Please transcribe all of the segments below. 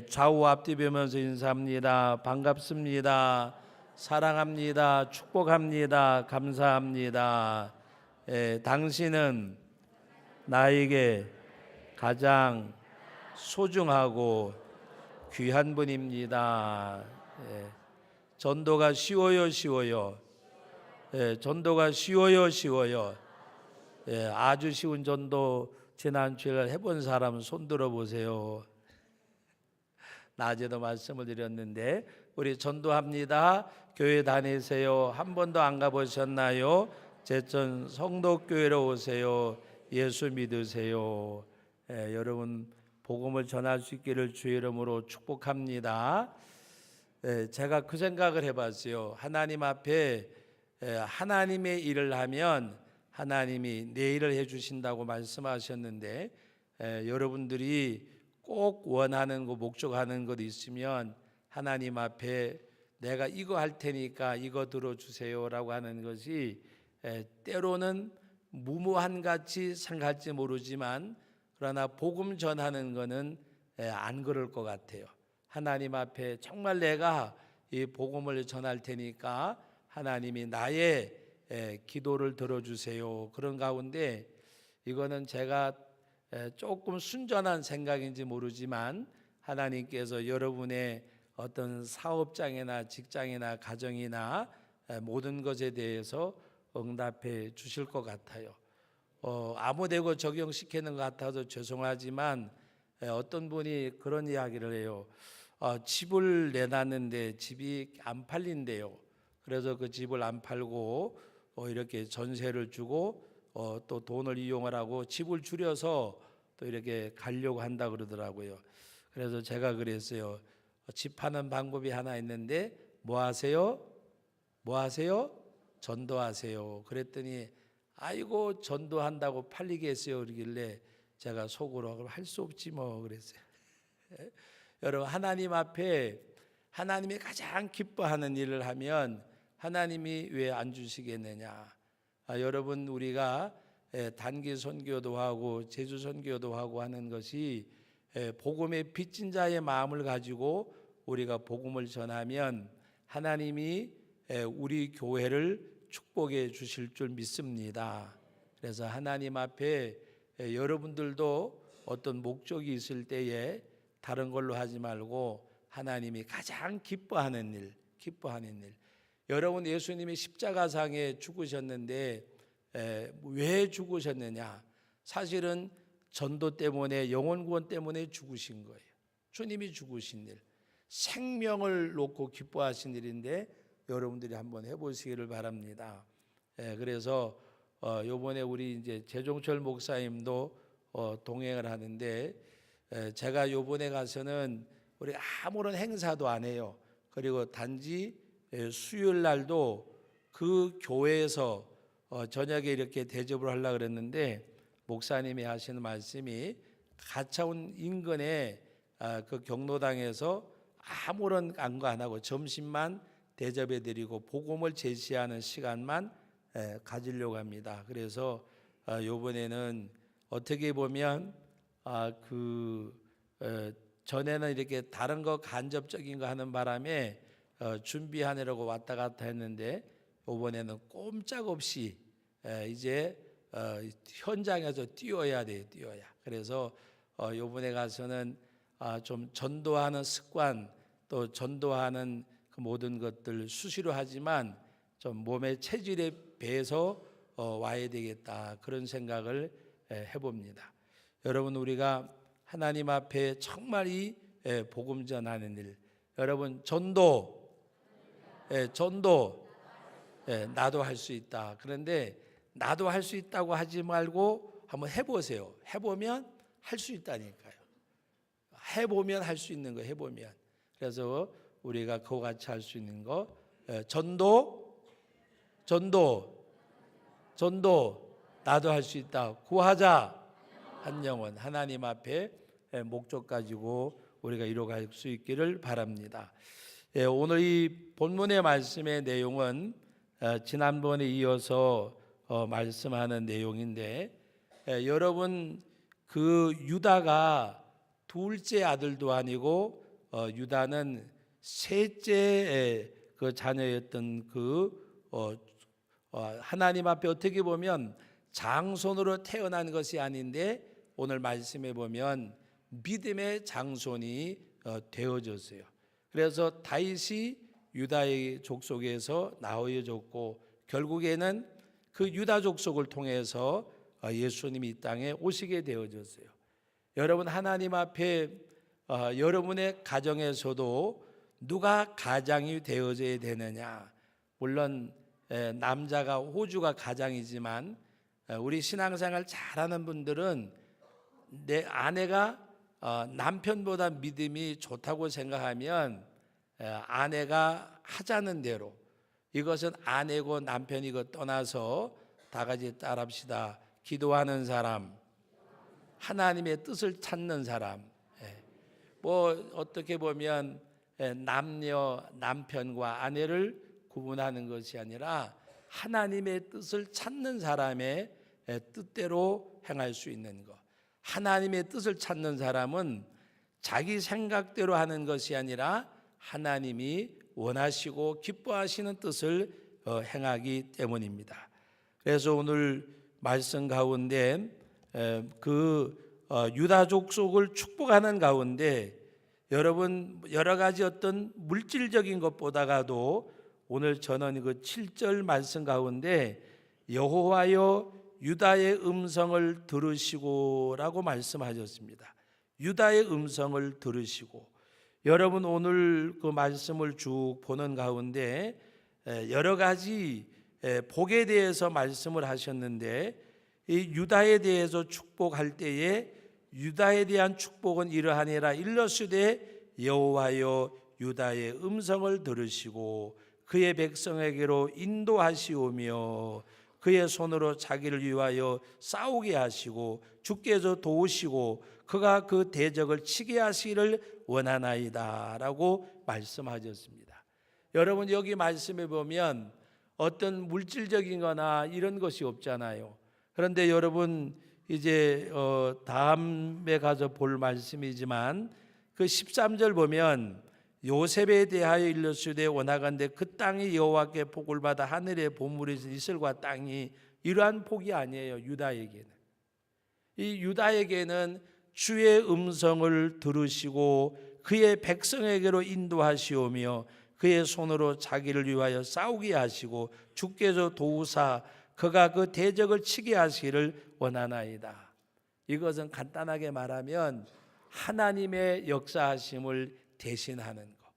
좌우 앞뒤 보면서 인사합니다. 반갑습니다. 사랑합니다. 축복합니다. 감사합니다. 당신은 나에게 가장 소중하고 귀한 분입니다. 전도가 쉬워요, 쉬워요. 전도가 쉬워요. 아주 쉬운 전도 지난 주일 해본 사람 손 들어보세요. 낮에도 말씀을 드렸는데 우리 전도합니다. 교회 다니세요. 한 번도 안 가보셨나요? 제천 성덕교회로 오세요. 예수 믿으세요. 여러분 복음을 전할 수 있기를 주의 이름으로 축복합니다. 제가 그 생각을 해봤어요. 하나님 앞에 하나님의 일을 하면 하나님이 내 일을 해주신다고 말씀하셨는데 여러분들이 꼭 원하는 거 목적하는 것 있으면 하나님 앞에 내가 이거 할 테니까 이거 들어주세요라고 하는 것이 때로는 무모한 같이 생각할지 모르지만 그러나 복음 전하는 것은 안 그럴 것 같아요. 하나님 앞에 정말 내가 이 복음을 전할 테니까 하나님이 나의 기도를 들어주세요. 그런 가운데 이거는 제가 조금 순전한 생각인지 모르지만 하나님께서 여러분의 어떤 사업장이나 직장이나 가정이나 모든 것에 대해서 응답해 주실 것 같아요. 아무데고 적용시키는 것 같아서 죄송하지만 어떤 분이 그런 이야기를 해요. 집을 내놨는데 집이 안 팔린대요. 그래서 그 집을 안 팔고 이렇게 전세를 주고 또 돈을 이용을 하고 집을 줄여서 또 이렇게 가려고 한다 그러더라고요. 그래서 제가 그랬어요. 집 파는 방법이 하나 있는데 뭐 하세요? 전도하세요. 그랬더니 아이고 전도한다고 팔리겠어요 그러길래 제가 속으로 할 수 없지 뭐 그랬어요. 여러분 하나님 앞에 하나님이 가장 기뻐하는 일을 하면 하나님이 왜 안 주시겠느냐. 여러분 우리가 단기 선교도 하고 제주 선교도 하고 하는 것이 복음의 빚진 자의 마음을 가지고 우리가 복음을 전하면 하나님이 우리 교회를 축복해 주실 줄 믿습니다. 그래서 하나님 앞에 여러분들도 어떤 목적이 있을 때에 다른 걸로 하지 말고 하나님이 가장 기뻐하는 일. 여러분 예수님이 십자가상에 죽으셨는데 왜 죽으셨느냐? 사실은 전도 때문에 영혼 구원 때문에 죽으신 거예요. 주님이 죽으신 일, 생명을 놓고 기뻐하신 일인데 여러분들이 한번 해보시기를 바랍니다. 그래서 이번에 우리 이제 재종철 목사님도 동행을 하는데 제가 이번에 가서는 우리 아무런 행사도 안 해요. 그리고 단지 수요일 날도 그 교회에서 저녁에 이렇게 대접을 하려고 그랬는데 목사님이 하시는 말씀이 가차운 인근에 그 경로당에서 아무런 간거 안 하고 점심만 대접해 드리고 복음을 제시하는 시간만 가지려고 합니다. 그래서 이번에는 어떻게 보면 전에는 이렇게 다른 거 간접적인 거 하는 바람에 준비하느라고 왔다 갔다 했는데 이번에는 꼼짝없이 이제 현장에서 뛰어야 돼요. 그래서 이번에 가서는 좀 전도하는 습관 또 전도하는 그 모든 것들 수시로 하지만 좀 몸의 체질에 배해서 와야 되겠다 그런 생각을 해봅니다. 여러분 우리가 하나님 앞에 정말 이 복음 전하는 일, 여러분 전도 나도 할 수 있다. 그런데 나도 할 수 있다고 하지 말고 한번 해보세요. 해보면 할 수 있다니까요. 해보면 할 수 있는 거 해보면. 그래서 우리가 그와 같이 할 수 있는 거 전도 나도 할 수 있다. 구하자 한 영혼 하나님 앞에 목적 가지고 우리가 이뤄갈 수 있기를 바랍니다. 오늘 이 본문의 말씀의 내용은 지난번에 이어서 말씀하는 내용인데 여러분 그 유다가 둘째 아들도 아니고 유다는 셋째 그 자녀였던 하나님 앞에 어떻게 보면 장손으로 태어난 것이 아닌데 오늘 말씀에 보면 믿음의 장손이 되어졌어요. 그래서 다윗이 유다의 족속에서 나오여졌고 결국에는 그 유다 족속을 통해서 예수님이 이 땅에 오시게 되어졌어요. 여러분, 하나님 앞에 여러분의 가정에서도 누가 가장이 되어져야 되느냐? 물론 남자가 호주가 가장이지만 우리 신앙생활 잘하는 분들은 내 아내가 남편보다 믿음이 좋다고 생각하면 아내가 하자는 대로, 이것은 아내고 남편이고 떠나서 다 같이 따라합시다. 기도하는 사람, 하나님의 뜻을 찾는 사람. 뭐 어떻게 보면 남편과 아내를 구분하는 것이 아니라 하나님의 뜻을 찾는 사람의 뜻대로 행할 수 있는 것. 하나님의 뜻을 찾는 사람은 자기 생각대로 하는 것이 아니라 하나님이 원하시고 기뻐하시는 뜻을 행하기 때문입니다. 그래서 오늘 말씀 가운데 유다 족속을 축복하는 가운데 여러분, 여러 가지 어떤 물질적인 것보다가도 오늘 저는 그 7절 말씀 가운데 여호와여 유다의 음성을 들으시고라고 말씀하셨습니다. 유다의 음성을 들으시고, 여러분 오늘 그 말씀을 쭉 보는 가운데 여러 가지 복에 대해서 말씀을 하셨는데, 이 유다에 대해서 축복할 때에 유다에 대한 축복은 이러하니라. 일러스되 여호와여 유다의 음성을 들으시고 그의 백성에게로 인도하시오며 그의 손으로 자기를 위하여 싸우게 하시고 주께서 도우시고 그가 그 대적을 치게 하시기를 원하나이다 라고 말씀하셨습니다. 여러분, 여기 말씀해 보면 어떤 물질적인 거나 이런 것이 없잖아요. 그런데 여러분, 이제 다음에 가서 볼 말씀이지만 그 13절 보면 요셉에 대하여 일러스되 원하건대 그 땅이 여호와께 복을 받아 하늘의 보물이 이슬과 땅이, 이러한 복이 아니에요. 유다에게는, 이 유다에게는 주의 음성을 들으시고 그의 백성에게로 인도하시오며 그의 손으로 자기를 위하여 싸우게 하시고 주께서 도우사 그가 그 대적을 치게 하시기를 원하나이다. 이것은 간단하게 말하면 하나님의 역사하심을 대신하는 것,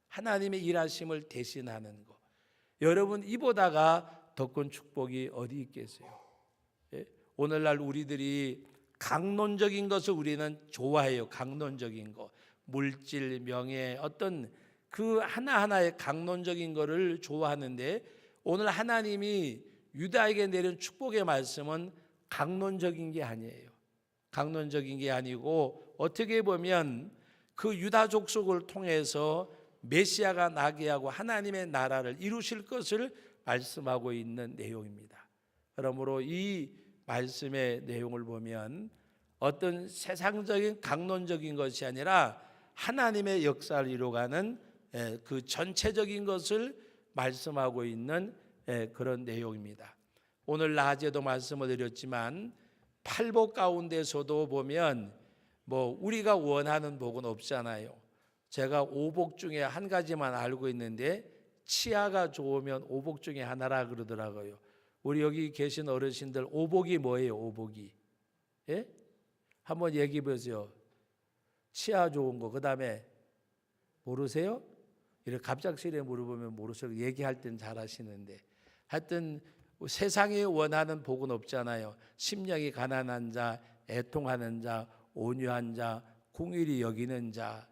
하나님의 일하심을 대신하는 것. 여러분, 이보다가 더 큰 축복이 어디 있겠어요? 오늘날 우리들이 강론적인 것을 우리는 좋아해요. 강론적인 것, 물질, 명예, 어떤 그 하나하나의 강론적인 것을 좋아하는데 오늘 하나님이 유다에게 내린 축복의 말씀은 강론적인 게 아니에요. 강론적인 게 아니고 어떻게 보면 그 유다 족속을 통해서 메시아가 나게 하고 하나님의 나라를 이루실 것을 말씀하고 있는 내용입니다. 그러므로 이 말씀의 내용을 보면 어떤 세상적인 강론적인 것이 아니라 하나님의 역사를 이루어가는 그 전체적인 것을 말씀하고 있는 그런 내용입니다. 오늘 낮에도 말씀을 드렸지만 팔복 가운데서도 보면 뭐 우리가 원하는 복은 없잖아요. 제가 오복 중에 한 가지만 알고 있는데 치아가 좋으면 오복 중에 하나라 그러더라고요. 우리 여기 계신 어르신들 오복이 뭐예요? 오복이 한번 얘기해 보세요. 치아 좋은 거, 그 다음에 모르세요? 이렇게 갑작스레 물어보면 모르세요. 얘기할 땐 잘하시는데 하여튼 세상에 원하는 복은 없잖아요. 심령이 가난한 자, 애통하는 자, 온유한 자, 공의를 여기는 자,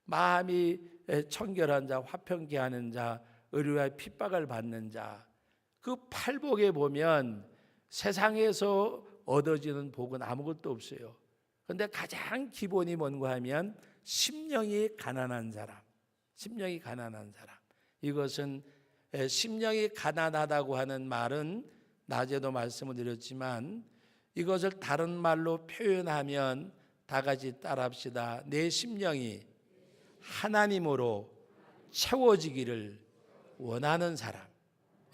마음이 청결한 자, 화평케 하는 자, 의료와 핍박을 받는 자. 그 팔복에 보면 세상에서 얻어지는 복은 아무것도 없어요. 그런데 가장 기본이 뭔가 하면 심령이 가난한 사람, 심령이 가난한 사람. 이것은 심령이 가난하다고 하는 말은 낮에도 말씀을 드렸지만 이것을 다른 말로 표현하면 다 같이 따라합시다. 내 심령이 하나님으로 채워지기를 원하는 사람.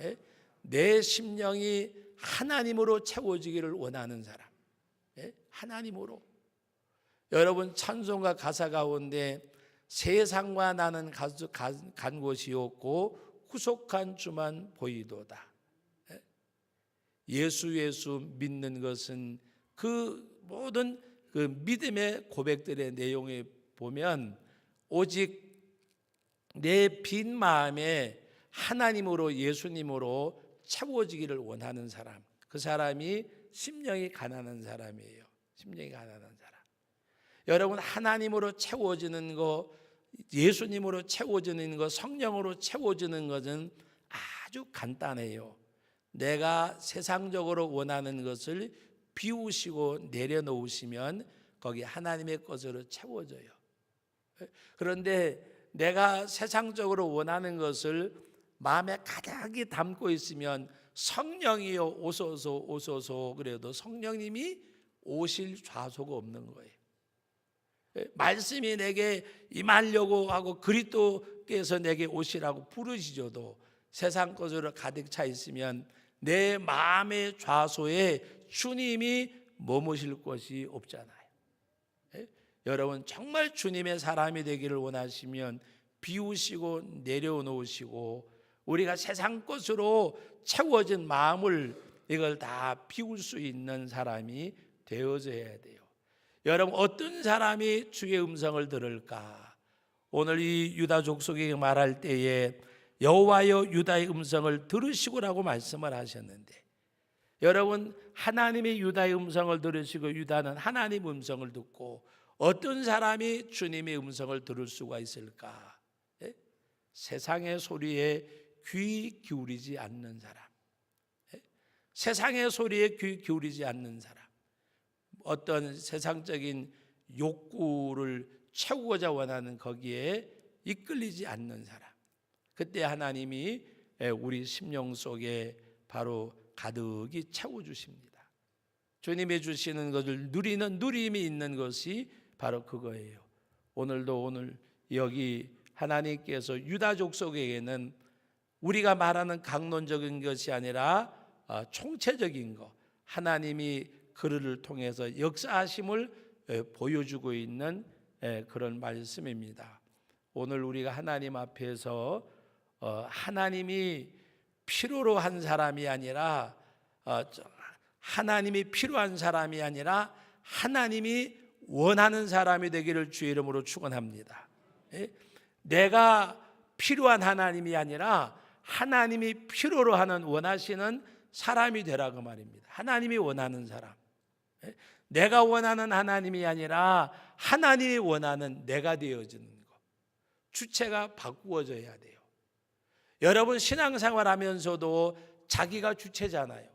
예? 내 심령이 하나님으로 채워지기를 원하는 사람. 예? 하나님으로. 여러분, 찬송가 가사 가운데 세상과 나는 간 곳이 없고 후속한 주만 보이도다. 예? 예수 믿는 것은 그 모든 그 믿음의 고백들의 내용에 보면 오직 내 빈 마음에 하나님으로, 예수님으로 채워지기를 원하는 사람, 그 사람이 심령이 가난한 사람이에요. 심령이 가난한 사람. 여러분, 하나님으로 채워지는 거, 예수님으로 채워지는 거, 성령으로 채워지는 것은 아주 간단해요. 내가 세상적으로 원하는 것을 비우시고 내려놓으시면 거기 하나님의 것으로 채워져요. 그런데 내가 세상적으로 원하는 것을 마음에 가득히 담고 있으면 성령이요 오소서 오소서 그래도 성령님이 오실 좌소가 없는 거예요. 말씀이 내게 임하려고 하고 그리스도께서 내게 오시라고 부르시죠도 세상 것으로 가득 차 있으면 내 마음의 좌소에 주님이 머무실 것이 없잖아요. 여러분, 정말 주님의 사람이 되기를 원하시면 비우시고 내려놓으시고 우리가 세상 것으로 채워진 마음을 이걸 다 비울 수 있는 사람이 되어져야 돼요. 여러분, 어떤 사람이 주의 음성을 들을까? 오늘 이 유다 족속에게 말할 때에 여호와여 유다의 음성을 들으시고라고 말씀을 하셨는데, 여러분, 하나님의 유다의 음성을 들으시고 유다는 하나님의 음성을 듣고 어떤 사람이 주님의 음성을 들을 수가 있을까? 예? 세상의 소리에 귀 기울이지 않는 사람. 예? 세상의 소리에 귀 기울이지 않는 사람. 어떤 세상적인 욕구를 채우고자 원하는 거기에 이끌리지 않는 사람. 그때 하나님이 우리 심령 속에 바로 가득히 채워주십니다. 주님이 주시는 것을 누리는 누림이 있는 것이 바로 그거예요. 오늘 여기 하나님께서 유다 족속에게는 우리가 말하는 강론적인 것이 아니라 총체적인 것, 하나님이 그를 통해서 역사하심을 보여주고 있는 그런 말씀입니다. 오늘 우리가 하나님 앞에서 하나님이 필요로 한 사람이 아니라 하나님이 필요한 사람이 아니라 하나님이 원하는 사람이 되기를 주의 이름으로 축원합니다. 내가 필요한 하나님이 아니라 하나님이 필요로 하는 원하시는 사람이 되라고 말입니다. 하나님이 원하는 사람. 내가 원하는 하나님이 아니라 하나님이 원하는 내가 되어지는 것. 주체가 바꾸어져야 돼요. 여러분, 신앙생활 하면서도 자기가 주체잖아요.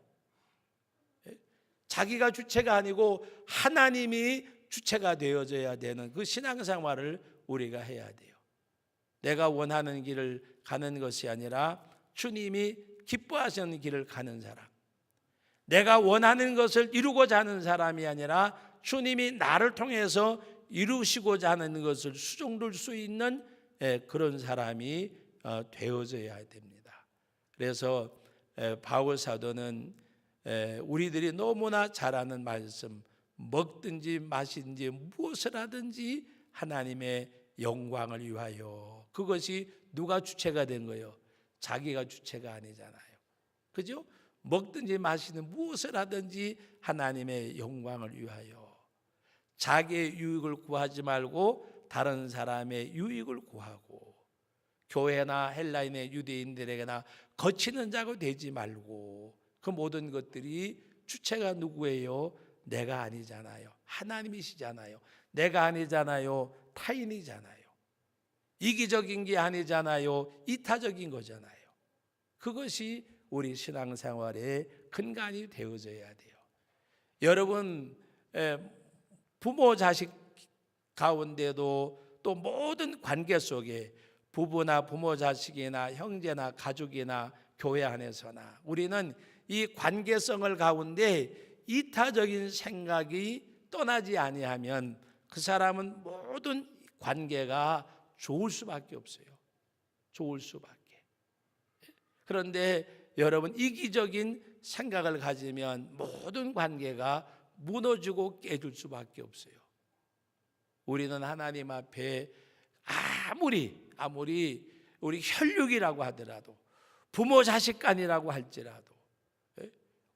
자기가 주체가 아니고 하나님이 주체가 되어져야 되는 그 신앙생활을 우리가 해야 돼요. 내가 원하는 길을 가는 것이 아니라 주님이 기뻐하시는 길을 가는 사람. 내가 원하는 것을 이루고자 하는 사람이 아니라 주님이 나를 통해서 이루시고자 하는 것을 수종들 수 있는 그런 사람이 되어져야 됩니다. 그래서 바울 사도는 우리들이 너무나 잘 아는 말씀, 먹든지 마시든지 무엇을 하든지 하나님의 영광을 위하여. 그것이 누가 주체가 된 거예요? 자기가 주체가 아니잖아요. 그죠? 먹든지 마시든 무엇을 하든지 하나님의 영광을 위하여. 자기의 유익을 구하지 말고 다른 사람의 유익을 구하고, 교회나 헬라인의 유대인들에게나 거치는 자가 되지 말고. 그 모든 것들이 주체가 누구예요? 내가 아니잖아요. 하나님이시잖아요. 내가 아니잖아요. 타인이잖아요. 이기적인 게 아니잖아요. 이타적인 거잖아요. 그것이 우리 신앙생활의 근간이 되어져야 돼요. 여러분, 부모 자식 가운데도 또 모든 관계 속에 부부나 부모 자식이나 형제나 가족이나 교회 안에서나 우리는 이 관계성을 가운데 이타적인 생각이 떠나지 아니하면 그 사람은 모든 관계가 좋을 수밖에 없어요. 좋을 수밖에. 그런데 여러분, 이기적인 생각을 가지면 모든 관계가 무너지고 깨질 수밖에 없어요. 우리는 하나님 앞에 아무리 우리 혈육이라고 하더라도, 부모 자식 간이라고 할지라도,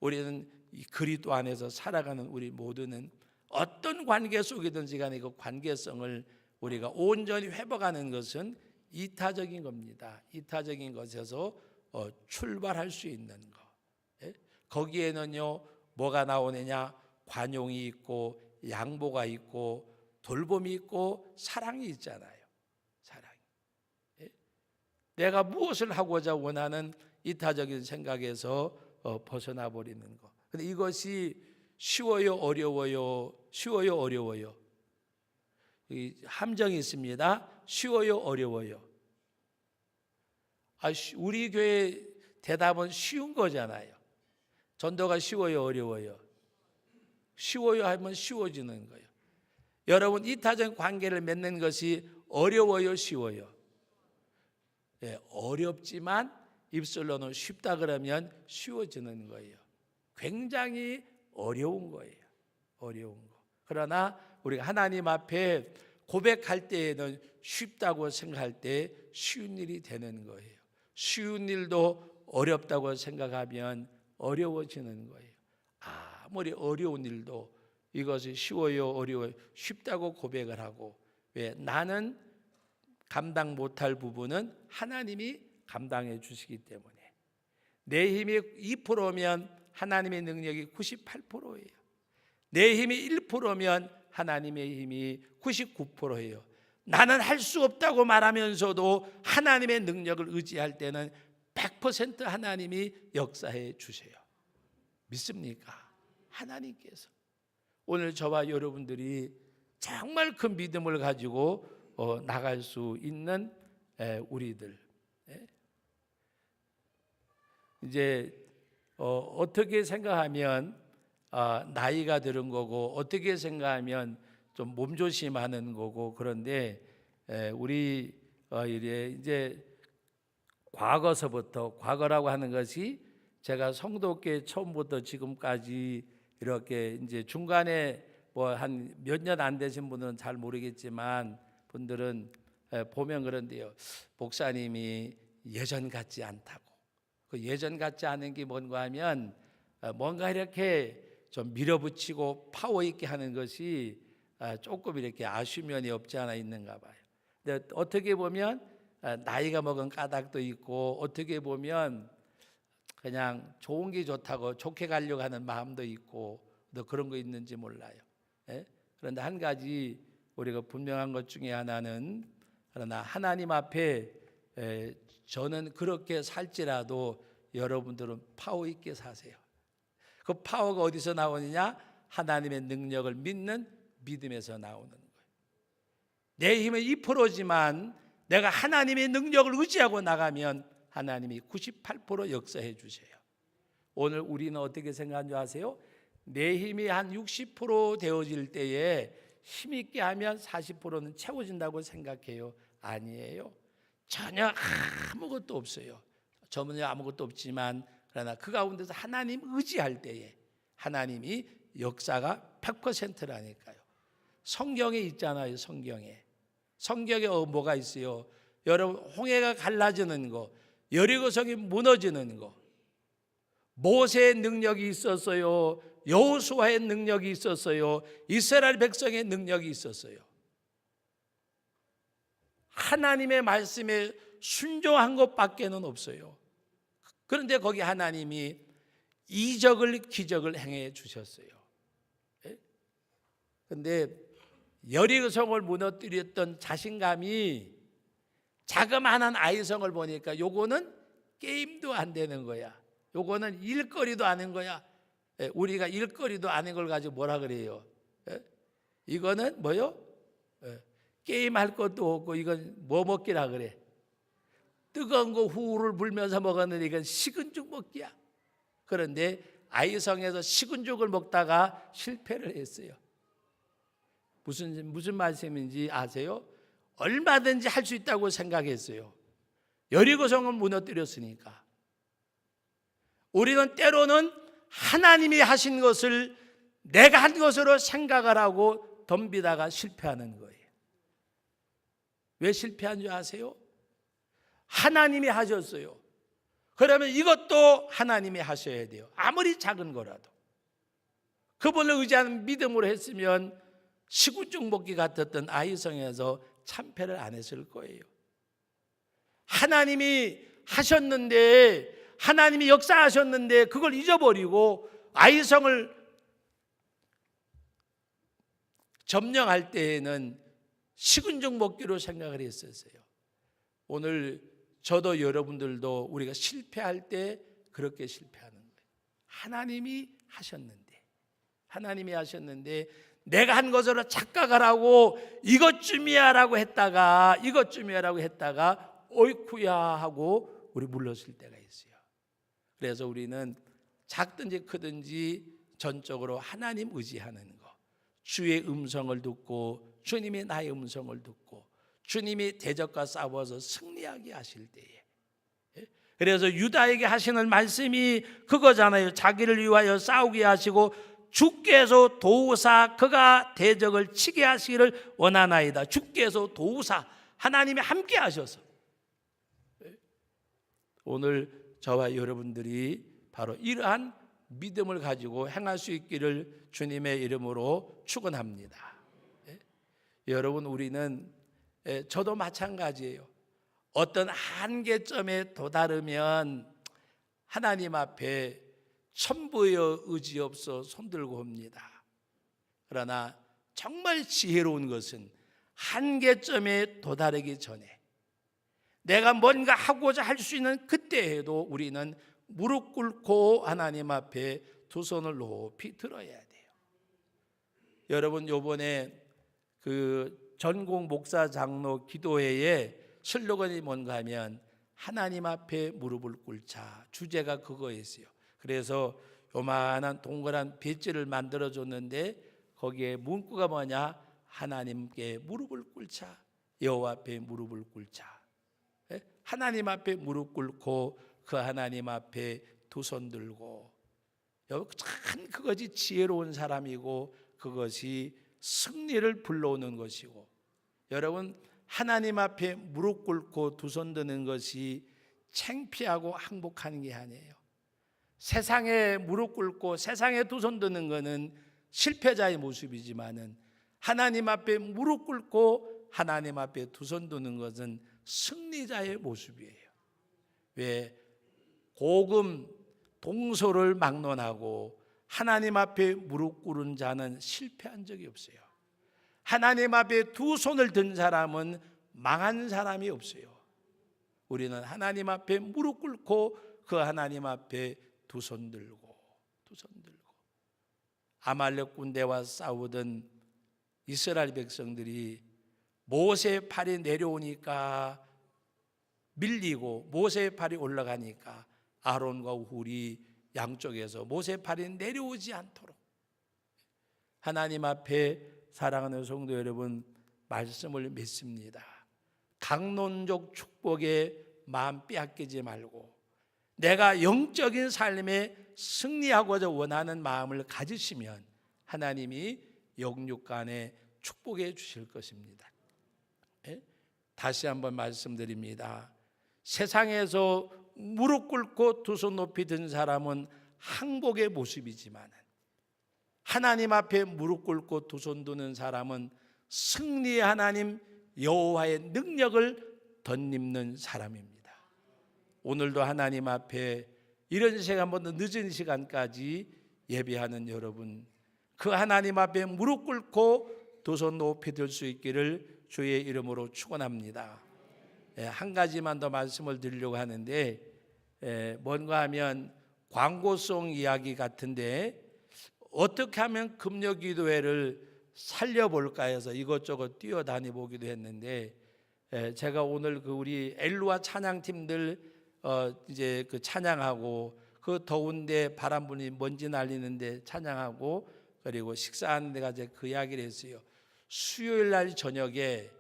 우리는 이 그리스도 안에서 살아가는 우리 모두는 어떤 관계 속이든지 간에 그 관계성을 우리가 온전히 회복하는 것은 이타적인 겁니다. 이타적인 것에서 출발할 수 있는 것. 거기에는요, 뭐가 나오느냐? 관용이 있고, 양보가 있고, 돌봄이 있고, 사랑이 있잖아요. 사랑이. 내가 무엇을 하고자 원하는 이타적인 생각에서 벗어나 버리는 것. 근데 이것이 쉬워요, 어려워요? 쉬워요, 어려워요? 이 함정이 있습니다. 쉬워요, 어려워요? 우리 교회 대답은 쉬운 거잖아요. 전도가 쉬워요, 어려워요? 쉬워요 하면 쉬워지는 거예요. 여러분, 이타적 관계를 맺는 것이 어려워요, 쉬워요? 어렵지만 입술로는 쉽다 그러면 쉬워지는 거예요. 굉장히 어려운 거예요. 어려운 거. 그러나 우리가 하나님 앞에 고백할 때에는 쉽다고 생각할 때 쉬운 일이 되는 거예요. 쉬운 일도 어렵다고 생각하면 어려워지는 거예요. 아무리 어려운 일도 이것이 쉬워요, 어려워요? 쉽다고 고백을 하고, 왜? 나는 감당 못할 부분은 하나님이 감당해 주시기 때문에. 내 힘이 2%면 하나님의 능력이 98%예요. 내 힘이 1%면 하나님의 힘이 99%예요. 나는 할 수 없다고 말하면서도 하나님의 능력을 의지할 때는 100% 하나님이 역사해 주세요. 믿습니까? 하나님께서. 오늘 저와 여러분들이 정말 큰 믿음을 가지고 나갈 수 있는 우리들. 이제 어떻게 생각하면 나이가 들은 거고, 어떻게 생각하면 좀 몸조심하는 거고, 그런데 우리 이제 과거서부터, 과거라고 하는 것이 제가 성도교회 처음부터 지금까지 이렇게 이제 중간에 뭐 한 몇 년 안 되신 분들은 잘 모르겠지만, 분들은 보면 그런데요, 목사님이 예전 같지 않다고. 그 예전 같지 않은 게 뭔가 하면 뭔가 이렇게 좀 밀어붙이고 파워 있게 하는 것이 조금 이렇게 아쉬운 면이 없지 않아 있는가 봐요. 근데 어떻게 보면 나이가 먹은 까닭도 있고, 어떻게 보면 그냥 좋은 게 좋다고 좋게 가려고 하는 마음도 있고, 또 그런 거 있는지 몰라요. 그런데 한 가지 우리가 분명한 것 중에 하나는, 그러나 하나님 앞에 저는 그렇게 살지라도 여러분들은 파워 있게 사세요. 그 파워가 어디서 나오느냐? 하나님의 능력을 믿는 믿음에서 나오는 거예요. 내 힘은 2%지만 내가 하나님의 능력을 의지하고 나가면 하나님이 98% 역사해 주세요. 오늘 우리는 어떻게 생각하는 줄 아세요? 내 힘이 한 60% 되어질 때에 힘있게 하면 40%는 채워진다고 생각해요. 아니에요. 전혀 아무것도 없어요. 저는요 아무것도 없지만, 그러나 그 가운데서 하나님 의지할 때에 하나님이 역사가 100%라니까요. 성경에 있잖아요. 성경에 뭐가 있어요? 여러분, 홍해가 갈라지는 거, 여리고성이 무너지는 거, 모세의 능력이 있었어요. 여호수아의 능력이 있었어요. 이스라엘 백성의 능력이 있었어요. 하나님의 말씀에 순종한 것밖에는 없어요. 그런데 거기 하나님이 이적을 기적을 행해 주셨어요. 그런데 여리고성을 무너뜨렸던 자신감이 자그마한 아이성을 보니까 요거는 게임도 안 되는 거야. 요거는 일거리도 아닌 거야. 우리가 일거리도 아닌 걸 가지고 뭐라 그래요? 이거는 뭐요? 게임할 것도 없고 이건 뭐 먹기라 그래? 뜨거운 거 후를 불면서 먹었는데 이건 식은 죽 먹기야. 그런데 아이성에서 식은 죽을 먹다가 실패를 했어요. 무슨 말씀인지 아세요? 얼마든지 할 수 있다고 생각했어요. 여리고성은 무너뜨렸으니까. 우리는 때로는 하나님이 하신 것을 내가 한 것으로 생각을 하고 덤비다가 실패하는 거예요. 왜 실패한 줄 아세요? 하나님이 하셨어요. 그러면 이것도 하나님이 하셔야 돼요. 아무리 작은 거라도. 그분을 의지하는 믿음으로 했으면 시군증 먹기 같았던 아이성에서 참패를 안 했을 거예요. 하나님이 하셨는데, 하나님이 역사하셨는데 그걸 잊어버리고 아이성을 점령할 때에는 시군증 먹기로 생각을 했었어요. 오늘 저도 여러분들도 우리가 실패할 때 그렇게 실패하는 거예요. 하나님이 하셨는데 내가 한 것으로 착각을 하고 이것쯤이야라고 했다가 어이쿠야 하고 우리 물렀을 때가 있어요. 그래서 우리는 작든지 크든지 전적으로 하나님 의지하는 거, 주의 음성을 듣고 주님이 나의 음성을 듣고 주님이 대적과 싸워서 승리하게 하실 때에, 그래서 유다에게 하시는 말씀이 그거잖아요. 자기를 위하여 싸우게 하시고 주께서 도우사 그가 대적을 치게 하시기를 원하나이다. 주께서 도우사, 하나님이 함께 하셔서 오늘 저와 여러분들이 바로 이러한 믿음을 가지고 행할 수 있기를 주님의 이름으로 축원합니다. 여러분, 우리는 저도 마찬가지예요. 어떤 한계점에 도달하면 하나님 앞에 천부여 의지 없어 손들고 옵니다. 그러나 정말 지혜로운 것은 한계점에 도달하기 전에 내가 뭔가 하고자 할 수 있는 그때에도 우리는 무릎 꿇고 하나님 앞에 두 손을 높이 들어야 돼요. 여러분, 요번에 그 전국 목사 장로 기도회에 슬로건이 뭔가 하면 하나님 앞에 무릎을 꿇자. 주제가 그거였어요. 그래서 요만한 동그란 배지를 만들어 줬는데 거기에 문구가 뭐냐? 하나님께 무릎을 꿇자. 여호와 앞에 무릎을 꿇자. 하나님 앞에 무릎 꿇고 그 하나님 앞에 두 손 들고, 참 그것이 지혜로운 사람이고 그것이 승리를 불러오는 것이고, 여러분, 하나님 앞에 무릎 꿇고 두 손 드는 것이 창피하고 항복하는 게 아니에요. 세상에 무릎 꿇고 세상에 두 손 드는 것은 실패자의 모습이지만은 하나님 앞에 무릎 꿇고 하나님 앞에 두 손 드는 것은 승리자의 모습이에요. 왜? 복음 동서를 막론하고 하나님 앞에 무릎 꿇은 자는 실패한 적이 없어요. 하나님 앞에 두 손을 든 사람은 망한 사람이 없어요. 우리는 하나님 앞에 무릎 꿇고 그 하나님 앞에 두 손 들고 아말렉 군대와 싸우던 이스라엘 백성들이 모세 팔이 내려오니까 밀리고 모세 팔이 올라가니까 아론과 훌이 양쪽에서 모세 팔이 내려오지 않도록, 하나님 앞에 사랑하는 성도 여러분, 말씀을 믿습니다. 강론적 축복에 마음 빼앗기지 말고 내가 영적인 삶에 승리하고자 원하는 마음을 가지시면 하나님이 영육간에 축복해 주실 것입니다. 다시 한번 말씀드립니다. 세상에서 무릎 꿇고 두 손 높이 든 사람은 항복의 모습이지만 하나님 앞에 무릎 꿇고 두 손 드는 사람은 승리의 하나님 여호와의 능력을 덧입는 사람입니다. 오늘도 하나님 앞에 이런 시간보다 늦은 시간까지 예배하는 여러분, 그 하나님 앞에 무릎 꿇고 두 손 높이 들 수 있기를 주의 이름으로 축원합니다. 한 가지만 더 말씀을 드리려고 하는데, 뭔가 하면 광고송 이야기 같은데 어떻게 하면 금요기도회를 살려볼까 해서 이것저것 뛰어다니 보기도 했는데, 제가 오늘 그 우리 엘루아 찬양팀들 이제 그 찬양하고 그 더운데 바람 부니 먼지 날리는데 찬양하고 그리고 식사하는 데가 이제 그 이야기를 했어요. 수요일 날 저녁에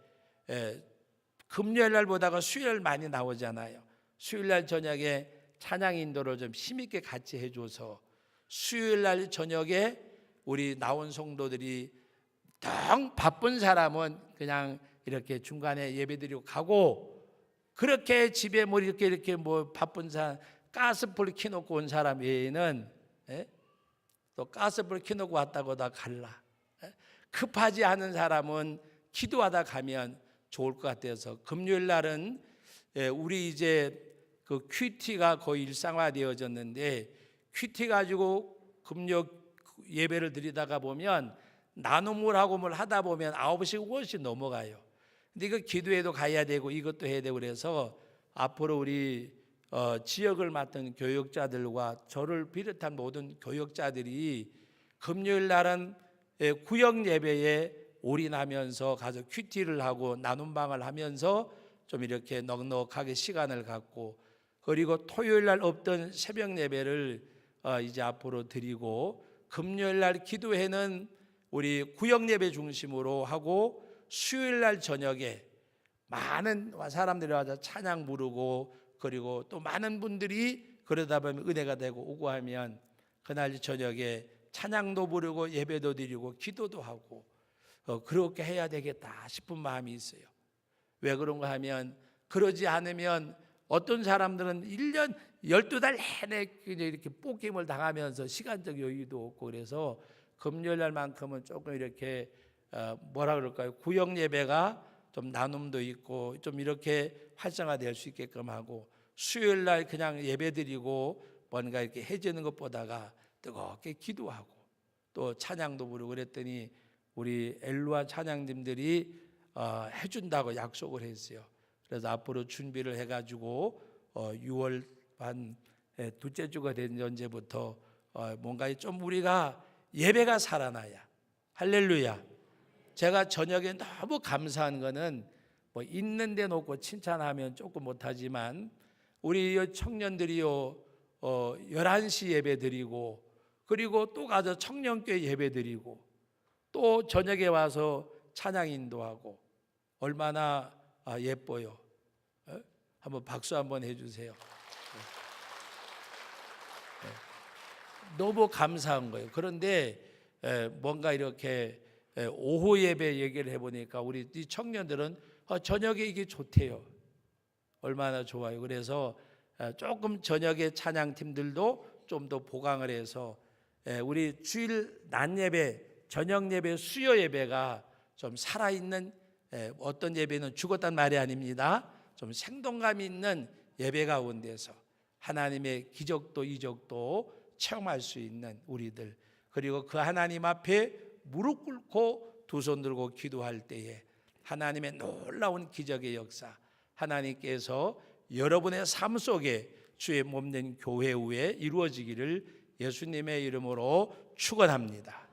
금요일 날보다가 수요일 많이 나오잖아요. 수요일 날 저녁에 찬양 인도를 좀 힘있게 같이 해줘서 수요일 날 저녁에 우리 나온 성도들이 덩 바쁜 사람은 그냥 이렇게 중간에 예배드리고 가고, 그렇게 집에 뭐 이렇게 뭐 바쁜 사람 가스불 켜놓고 온 사람 외에는 또 가스불 켜놓고 왔다고 다 갈라. 급하지 않은 사람은 기도하다 가면 좋을 것 같아서 금요일 날은 우리 이제 그 큐티가 거의 일상화되어졌는데, 큐티 가지고 금요 예배를 드리다가 보면 나눔을 하고 뭘 하다 보면 9시 5시 넘어가요. 근데 이거 기도회도 가야 되고 이것도 해야 되고, 그래서 앞으로 우리 지역을 맡은 교역자들과 저를 비롯한 모든 교역자들이 금요일 날은 구역 예배에 올인하면서 가서 큐티를 하고 나눔방을 하면서 좀 이렇게 넉넉하게 시간을 갖고, 그리고 토요일 날 없던 새벽 예배를 이제 앞으로 드리고, 금요일 날 기도회는 우리 구역 예배 중심으로 하고, 수요일 날 저녁에 많은 사람들이 와서 찬양 부르고, 그리고 또 많은 분들이 그러다 보면 은혜가 되고 오고 하면 그날 저녁에 찬양도 부르고 예배도 드리고 기도도 하고 그렇게 해야 되겠다 싶은 마음이 있어요. 왜 그런가 하면, 그러지 않으면 어떤 사람들은 1년 12달 내내 이렇게 볶임을 당하면서 시간적 여유도 없고, 그래서 금요일 날만큼은 조금 이렇게 뭐라 그럴까요? 구역 예배가 좀 나눔도 있고 좀 이렇게 활성화될 수 있게끔 하고, 수요일 날 그냥 예배드리고 뭔가 이렇게 해지는 것보다가 뜨겁게 기도하고 또 찬양도 부르고 그랬더니 우리 엘루아 찬양팀들이 해준다고 약속을 했어요. 그래서 앞으로 준비를 해가지고 6월 반 둘째 주가 된 언제부터 뭔가 좀 우리가 예배가 살아나야. 할렐루야. 제가 저녁에 너무 감사한 거는 뭐 있는 데 놓고 칭찬하면 조금 못하지만, 우리 청년들이요 11시 예배 드리고, 그리고 또 가서 청년교회 예배 드리고, 또 저녁에 와서 찬양 인도하고, 얼마나 예뻐요. 한번 박수 한번 해주세요. 너무 감사한 거예요. 그런데 뭔가 이렇게 오후 예배 얘기를 해보니까 우리 이 청년들은 저녁에 이게 좋대요. 얼마나 좋아요. 그래서 조금 저녁에 찬양팀들도 좀 더 보강을 해서 우리 주일 낮 예배, 저녁 예배, 수요 예배가 좀 살아있는, 어떤 예배는 죽었단 말이 아닙니다. 좀 생동감 있는 예배 가운데서 하나님의 기적도 이적도 체험할 수 있는 우리들, 그리고 그 하나님 앞에 무릎 꿇고 두 손 들고 기도할 때에 하나님의 놀라운 기적의 역사, 하나님께서 여러분의 삶 속에 주의 몸된 교회 후에 이루어지기를 예수님의 이름으로 축원합니다.